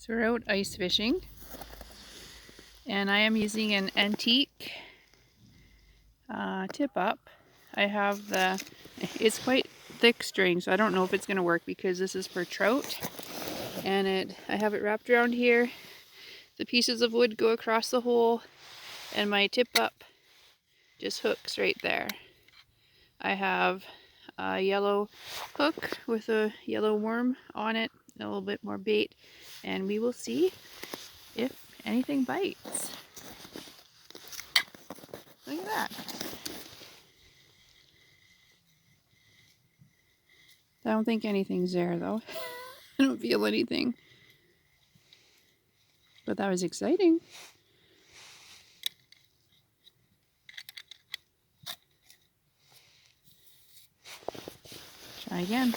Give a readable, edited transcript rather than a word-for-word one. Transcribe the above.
So we're out ice fishing, and I am using an antique tip up. I have it's quite thick string, so I don't know if it's going to work because this is for trout, and I have it wrapped around here. The pieces of wood go across the hole, and my tip up just hooks right there. I have a yellow hook with a yellow worm on it, a little bit more bait, and we will see if anything bites. Look at that. I don't think anything's there though. I don't feel anything. But that was exciting. Try again.